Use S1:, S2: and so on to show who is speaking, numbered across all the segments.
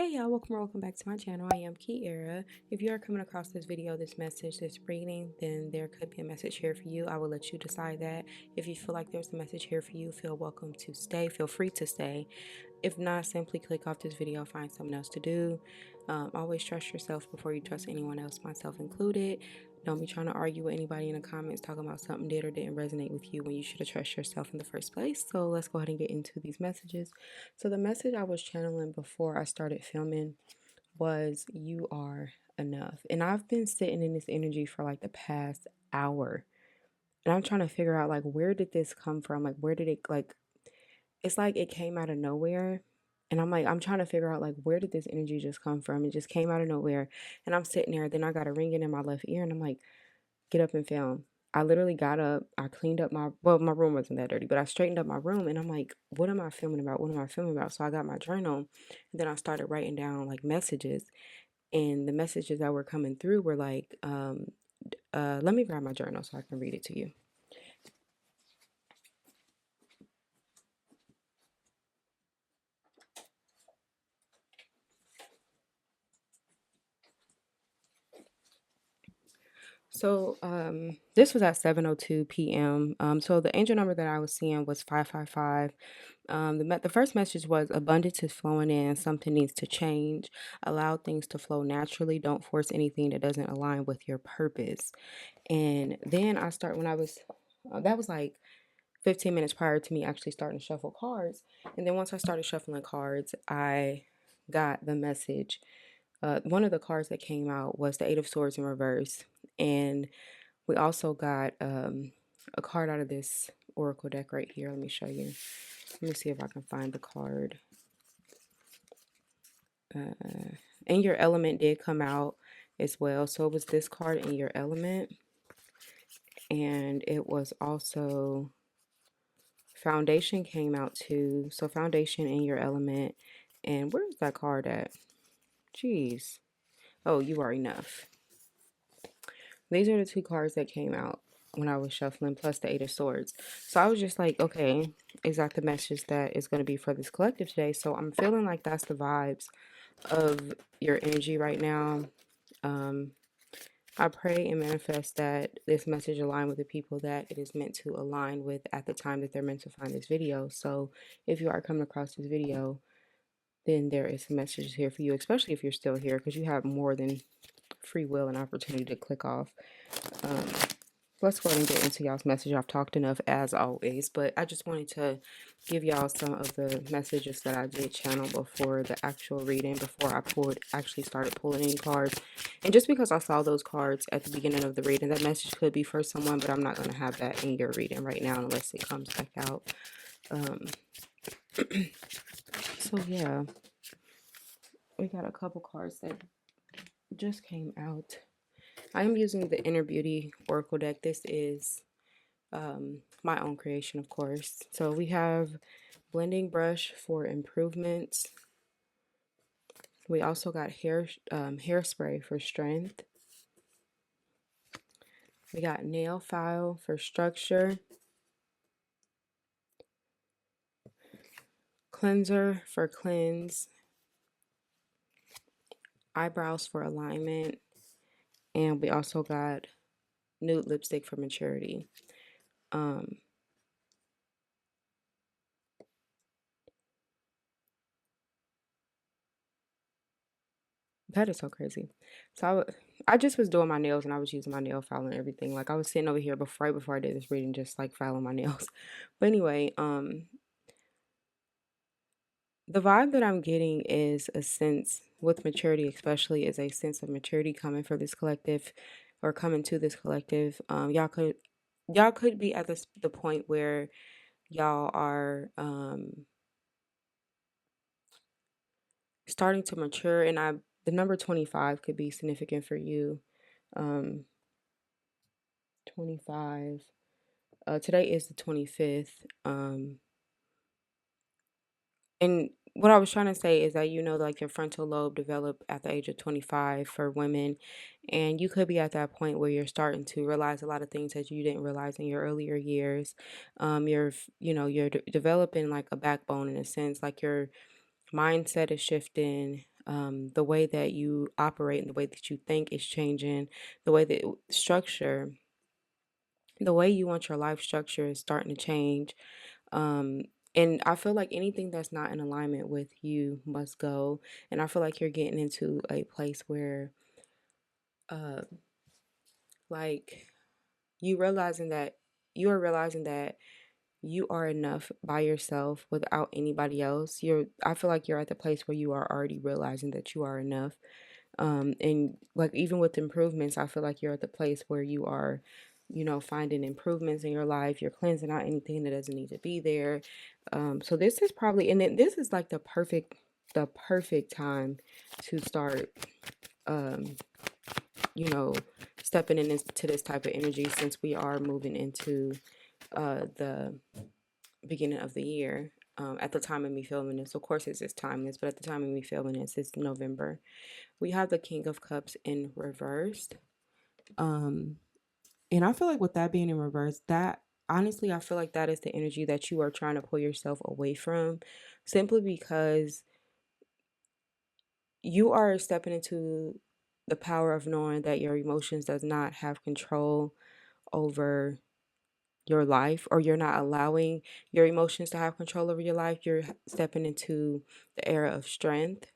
S1: Hey y'all, welcome back to my channel. I am Keyera. If you are coming across this video, this message, this reading, then there could be a message here for you. I will let you decide that. If you feel like there's a message here for you, feel welcome to stay. Feel free to stay. If not, simply click off this video, find something else to do. Always trust yourself before you trust anyone else, myself included. Don't be trying to argue with anybody in the comments talking about something did or didn't resonate with you when you should have trusted yourself in the first place. So let's go ahead and get into these messages. So the message I was channeling before I started filming was "You are enough." And I've been sitting in this energy for like the past hour. And I'm trying to figure out like where did this come from? Like where did it like it's like it came out of nowhere. And I'm trying to figure out like where did this energy just come from? It just came out of nowhere. And I'm sitting there, then I got a ringing in my left ear and I'm like, get up and film. I literally got up, I cleaned up my room wasn't that dirty, but I straightened up my room and I'm like, what am I filming about? What am I filming about? So I got my journal and then I started writing down like messages, and the messages that were coming through were like, let me grab my journal so I can read it to you. So this was at 7:02 p.m. So the angel number that I was seeing was 555. The first message was abundance is flowing in. Something needs to change. Allow things to flow naturally. Don't force anything that doesn't align with your purpose. And then when I was, that was like 15 minutes prior to me actually starting to shuffle cards. And then once I started shuffling cards, I got the message. One of the cards that came out was the Eight of Swords in reverse. And we also got a card out of this oracle deck right here. Let me show you. Let me see if I can find the card. And your element did come out as well. So it was this card in your element. And it was also foundation came out too. So foundation in your element. And where's that card at? Jeez. Oh, you are enough. These are the two cards that came out when I was shuffling, plus the Eight of Swords. So I was just like, okay, is that the message that is going to be for this collective today? So I'm feeling like that's the vibes of your energy right now. I pray and manifest that this message align with the people that it is meant to align with at the time that they're meant to find this video. So if you are coming across this video, then there is some messages here for you, especially if you're still here, because you have more than free will and opportunity to click off. Let's go ahead and get into y'all's message. I've talked enough as always, but I just wanted to give y'all some of the messages that I did channel before the actual reading, before I actually started pulling any cards. And just because I saw those cards at the beginning of the reading, that message could be for someone, but I'm not going to have that in your reading right now unless it comes back out. So yeah, we got a couple cards that just came out. I am using the Inner Beauty Oracle deck. This is my own creation, of course. So we have blending brush for improvements. We also got hairspray for strength. We got nail file for structure. Cleanser for cleanse. Eyebrows for alignment. And we also got nude lipstick for maturity. That is so crazy. So I just was doing my nails and I was using my nail file and everything. Like I was sitting over here right before I did this reading, just like filing my nails. But anyway, the vibe that I'm getting is a sense with maturity, especially is a sense of maturity coming for this collective or coming to this collective. Y'all could be at the point where y'all are starting to mature, and the number 25 could be significant for you. 25. Today is the 25th. And what I was trying to say is that, like your frontal lobe developed at the age of 25 for women. And you could be at that point where you're starting to realize a lot of things that you didn't realize in your earlier years. You're developing like a backbone in a sense, like your mindset is shifting. The way that you operate and the way that you think is changing. The way that structure, the way you want your life structure is starting to change. Um, and I feel like anything that's not in alignment with you must go. And I feel like you're getting into a place where, uh, like, you realizing that you are realizing that you are enough by yourself without anybody else. I feel like you're at the place where you are already realizing that you are enough. And like even with improvements, I feel like you're at the place where you are, finding improvements in your life. You're cleansing out anything that doesn't need to be there. So this is probably, and then this is like the perfect time to start, um, you know, stepping into this type of energy since we are moving into the beginning of the year. At the time of me filming this, of course, it's timeless, but at the time of me filming this, it's November. We have the King of Cups in reversed. Um, and I feel like with that being in reverse, that honestly, I feel like that is the energy that you are trying to pull yourself away from simply because you are stepping into the power of knowing that your emotions does not have control over your life, or you're not allowing your emotions to have control over your life. You're stepping into the era of strength.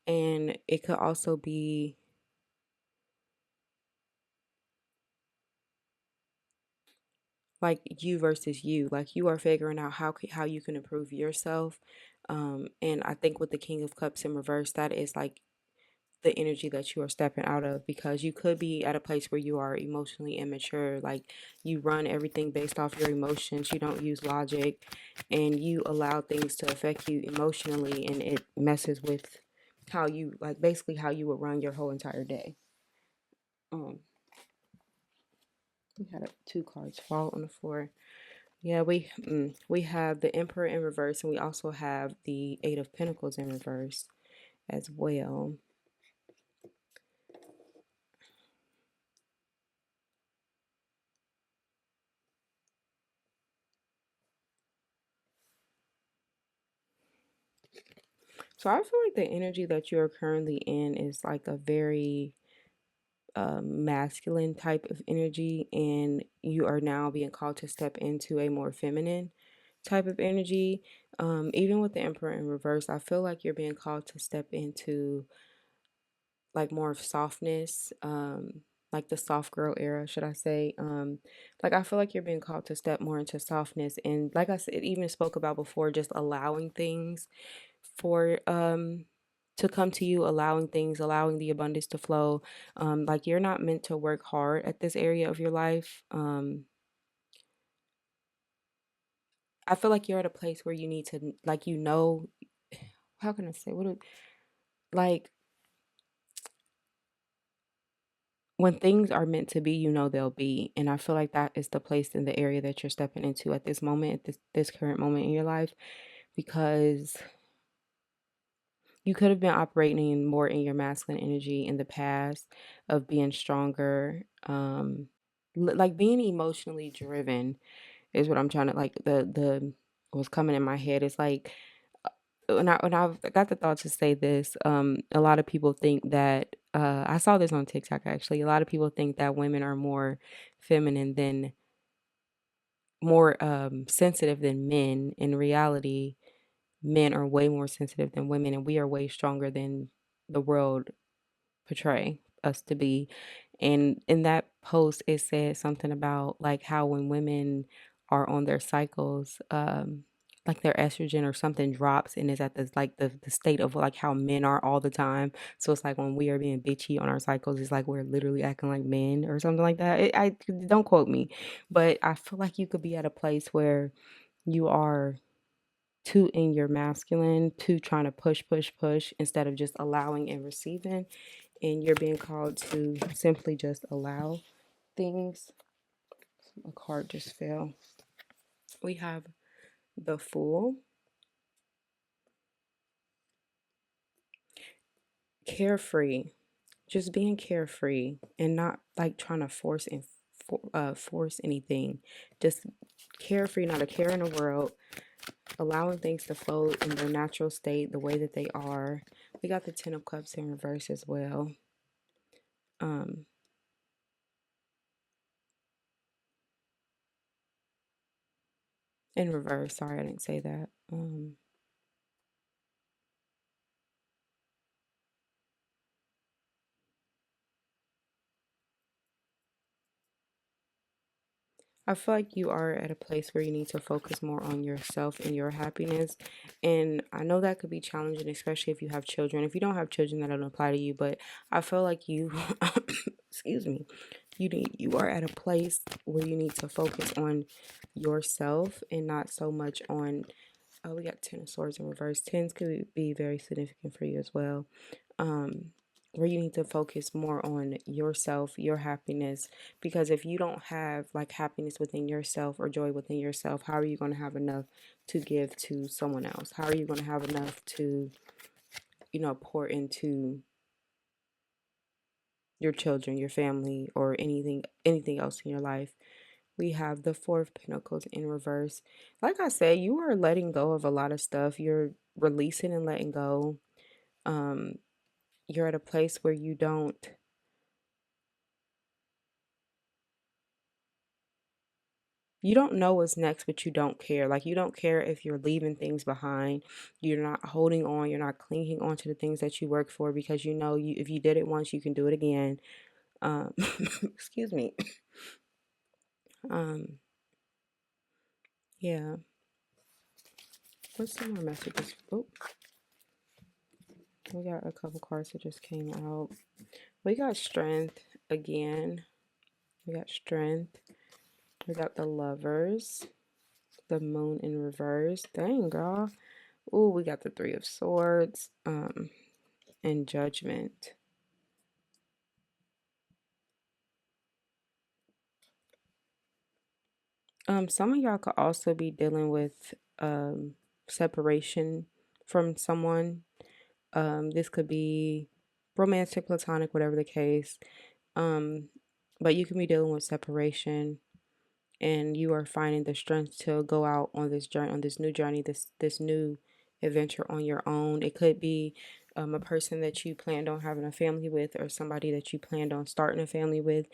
S1: And it could also be like you versus you, like you are figuring out how you can improve yourself. And I think with the King of Cups in reverse, that is like the energy that you are stepping out of, because you could be at a place where you are emotionally immature, like you run everything based off your emotions, you don't use logic, and you allow things to affect you emotionally, and it messes with how you, like, basically how you would run your whole entire day. um we had two cards fall on the floor. Yeah, we have the Emperor in reverse, and we also have the Eight of Pentacles in reverse as well. So I feel like the energy that you're currently in is like a very masculine type of energy, and you are now being called to step into a more feminine type of energy. Even with the Emperor in reverse, I feel like you're being called to step into like more of softness, like the soft girl era, should I say. Like I feel like you're being called to step more into softness, and like I said, it even spoke about before, just allowing things for to come to you, allowing things, allowing the abundance to flow. Like you're not meant to work hard at this area of your life. I feel like you're at a place where you need to, like, how can I say, like, when things are meant to be, they'll be. And I feel like that is the place in the area that you're stepping into at this moment, at this current moment in your life, because you could have been operating more in your masculine energy in the past of being stronger, like being emotionally driven is what I'm trying to, like, the what's coming in my head is like, when I've got the thought to say this, a lot of people think that, I saw this on TikTok actually. A lot of people think that women are more feminine than more sensitive than men. In reality, men are way more sensitive than women, and we are way stronger than the world portray us to be. And in that post, it said something about like how when women are on their cycles, like their estrogen or something drops and is at the state of like how men are all the time. So it's like when we are being bitchy on our cycles, it's like we're literally acting like men or something like that. I don't quote me, but I feel like you could be at a place where you are too in your masculine, too trying to push, push, push instead of just allowing and receiving, and you're being called to simply just allow things. A card just fell. We have the Fool, carefree, just being carefree and not like trying to force anything. Just carefree, not a care in the world. allowing things to flow in their natural state, the way that they are. We got the Ten of Cups in reverse as well. Um, in reverse, sorry, I didn't say that. I feel like you are at a place where you need to focus more on yourself and your happiness. And I know that could be challenging, especially if you have children. If you don't have children, that don't apply to you. But I feel like you, excuse me, you are at a place where you need to focus on yourself and not so much on. Oh, we got Ten of Swords in reverse. Tens could be very significant for you as well. Um, where you need to focus more on yourself, your happiness. Because if you don't have like happiness within yourself or joy within yourself, how are you going to have enough to give to someone else? How are you going to have enough to, pour into your children, your family, or anything else in your life? We have the Four of Pentacles in reverse. Like I said, you are letting go of a lot of stuff. You're releasing and letting go. Um, you're at a place where you don't know what's next, but you don't care. Like you don't care if you're leaving things behind. You're not holding on. You're not clinging on to the things that you work for because you know if you did it once, you can do it again. Excuse me. Um, yeah. What's some more messages? Oh, we got a couple cards that just came out. We got strength again. We got strength. We got the Lovers. The Moon in reverse. Dang, girl. Ooh, we got the Three of Swords. And Judgment. Some of y'all could also be dealing with separation from someone. This could be romantic, platonic, whatever the case. But you can be dealing with separation, and you are finding the strength to go out on this journey, on this new journey, this new adventure on your own. It could be a person that you planned on having a family with, or somebody that you planned on starting a family with.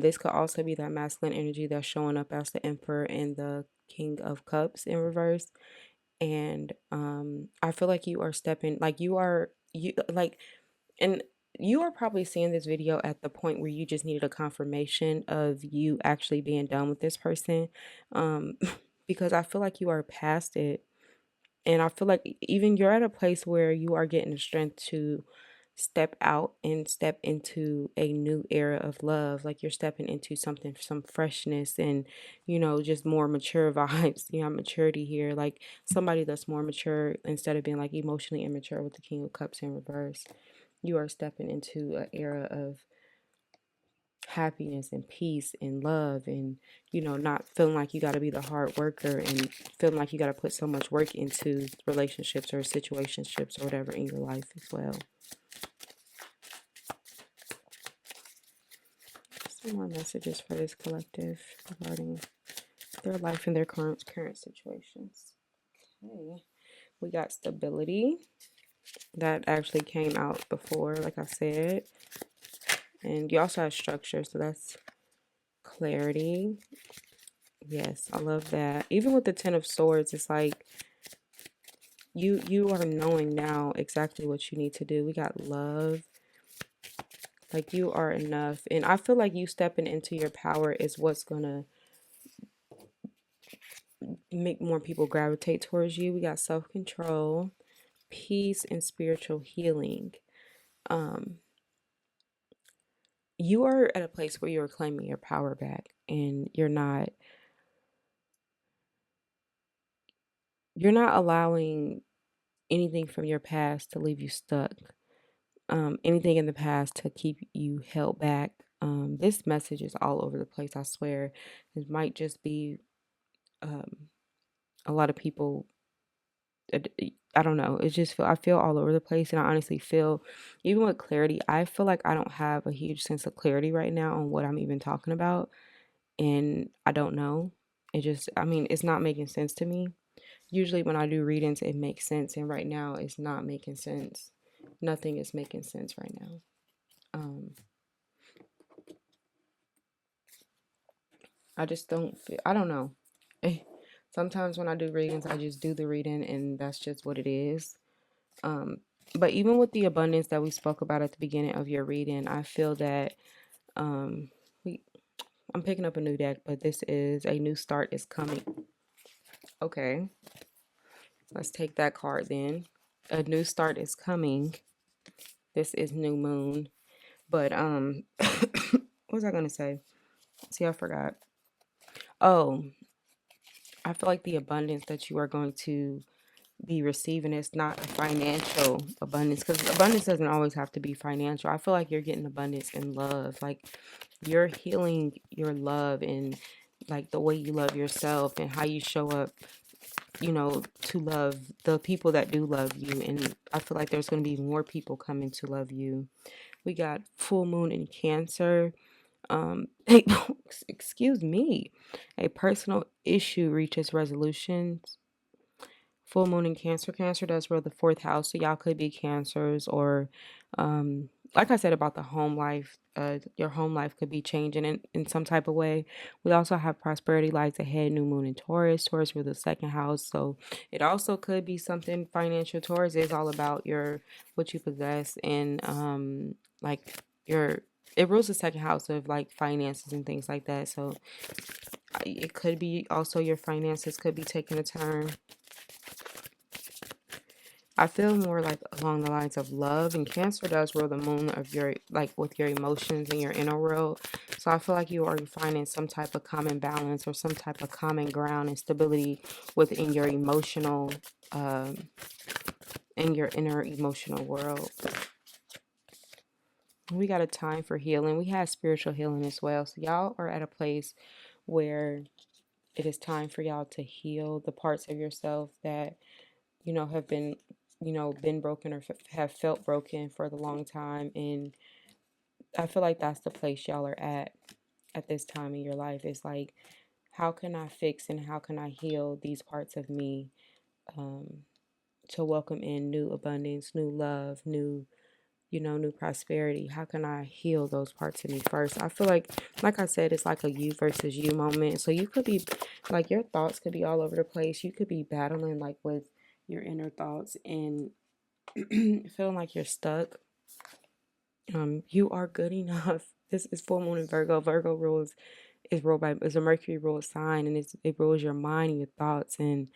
S1: This could also be that masculine energy that's showing up as the Emperor and the King of Cups in reverse. And I feel like you are stepping, like you like, and you are probably seeing this video at the point where you just needed a confirmation of you actually being done with this person. Um, because I feel like you are past it. And I feel like even you're at a place where you are getting the strength to step out and step into a new era of love. Like you're stepping into something, some freshness and, just more mature vibes. Maturity here. Like somebody that's more mature instead of being like emotionally immature with the King of Cups in reverse. You are stepping into an era of happiness and peace and love and not feeling like you got to be the hard worker and feeling like you got to put so much work into relationships or situationships or whatever in your life as well. Some more messages for this collective regarding their life and their current situations. Okay, we got stability. That actually came out before, like I said. And you also have structure, so that's clarity. Yes, I love that. Even with the Ten of Swords, it's like you are knowing now exactly what you need to do. We got love. Like you are enough. And I feel like you stepping into your power is what's gonna make more people gravitate towards you. We got self-control, peace, and spiritual healing. Um, you are at a place where you're claiming your power back and you're not allowing anything from your past to leave you stuck. Anything in the past to keep you held back. This message is all over the place, I swear. It might just be um, a lot of people. I don't know. I feel all over the place, and I honestly feel, even with clarity, I feel like I don't have a huge sense of clarity right now on what I'm even talking about, and I don't know. I mean, it's not making sense to me. usually when I do readings, it makes sense, and right now it's not making sense. Nothing is making sense right now. I just don't feel, I don't know. Sometimes when I do readings, I just do the reading and that's just what it is. Um, but even with the abundance that we spoke about at the beginning of your reading, I feel that um, we, I'm picking up a new deck, but this is a new start is coming. Okay, let's take that card then. A new start is coming. This is new moon. But what was I gonna say? See, I forgot. Oh, I feel like the abundance that you are going to be receiving is not a financial abundance, because abundance doesn't always have to be financial. I feel like you're getting abundance in love. Like you're healing your love and like the way you love yourself and how you show up, to love the people that do love you. And I feel like there's going to be more people coming to love you. We got full moon in Cancer. Excuse me. A personal issue reaches resolution. Full moon in Cancer. Cancer does rule the fourth house, so y'all could be Cancers, or like I said about the home life, your home life could be changing in some type of way. We also have prosperity lights ahead, new moon in Taurus. Taurus rule the second house, so it also could be something financial. Taurus is all about your what you possess and like your it rules the second house of like finances and things like that. So it could be also your finances could be taking a turn. I feel more like along the lines of love, and Cancer does rule the moon of your like with your emotions and your inner world. So I feel like you are finding some type of common balance or some type of common ground and stability within your emotional, in your inner emotional world. We got a time for healing. We have spiritual healing as well. So y'all are at a place where it is time for y'all to heal the parts of yourself that have been, been broken or have felt broken for the long time. And I feel like that's the place y'all are at this time in your life. It's like, how can I fix and how can I heal these parts of me, to welcome in new abundance, new love, new prosperity? How can I heal those parts of me first? I feel like I said, it's like a you versus you moment. So you could be like, your thoughts could be all over the place. You could be battling like with your inner thoughts and feeling like you're stuck. You are good enough. This is full moon in Virgo. Virgo rules is a Mercury ruled sign, and it rules your mind and your thoughts, and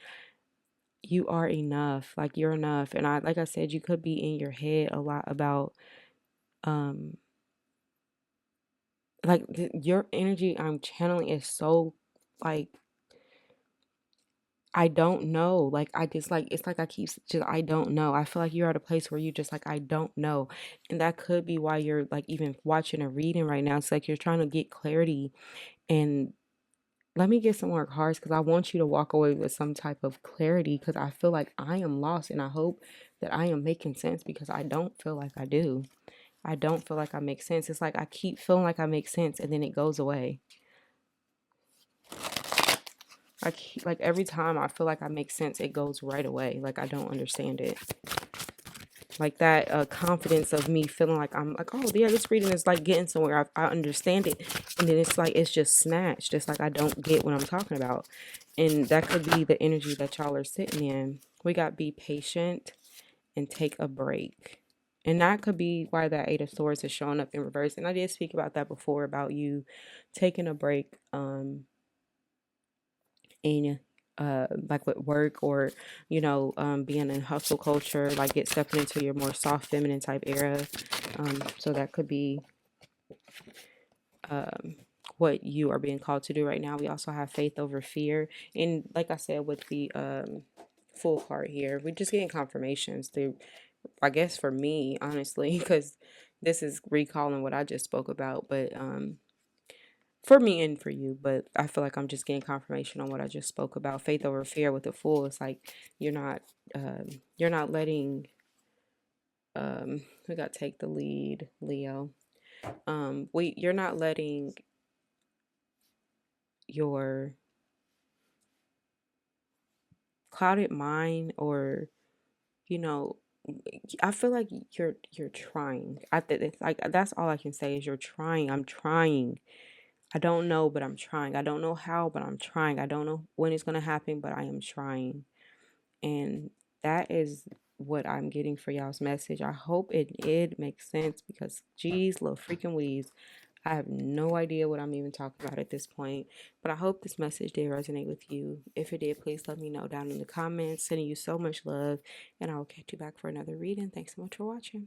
S1: you are enough. Like you're enough. And like I said, you could be in your head a lot about um like your energy I'm channeling is so like I don't know. Like I just like it's like I keep just I don't know. I feel like you're at a place where you just like I don't know. And that could be why you're like even watching or reading right now. It's like you're trying to get clarity, and let me get some more cards because I want you to walk away with some type of clarity, because I feel like I am lost and I hope that I am making sense, because I don't feel like I do. I don't feel like I make sense. It's like I keep feeling like I make sense and then it goes away. Like every time I feel like I make sense, it goes right away. Like I don't understand it. Like that confidence of me feeling like I'm like, oh yeah, this reading is like getting somewhere. I understand it, and then it's like it's just snatched. It's like I don't get what I'm talking about, and that could be the energy that y'all are sitting in. We got be patient and take a break. And that could be why that Eight of Swords is showing up in reverse. And I did speak about that before, about you taking a break in like with work, or being in hustle culture, like get stepping into your more soft feminine type era. So that could be what you are being called to do right now. We also have faith over fear, and like I said with the full card here, we're just getting confirmations through, I guess for me honestly, because this is recalling what I just spoke about, but for me and for you, but I feel like I'm just getting confirmation on what I just spoke about. Faith over fear with the Fool. It's like you're not letting we got take the lead, Leo. You're not letting your clouded mind, or you know, I feel like you're trying. I think it's like that's all I can say is you're trying. I'm trying. I don't know, but I'm trying. I don't know how, but I'm trying. I don't know when it's gonna happen, but I am trying. And that is what I'm getting for y'all's message. I hope it makes sense, because geez, little freaking weeds. I have no idea what I'm even talking about at this point, but I hope this message did resonate with you. If it did, please let me know down in the comments. Sending you so much love, and I will catch you back for another reading. Thanks so much for watching.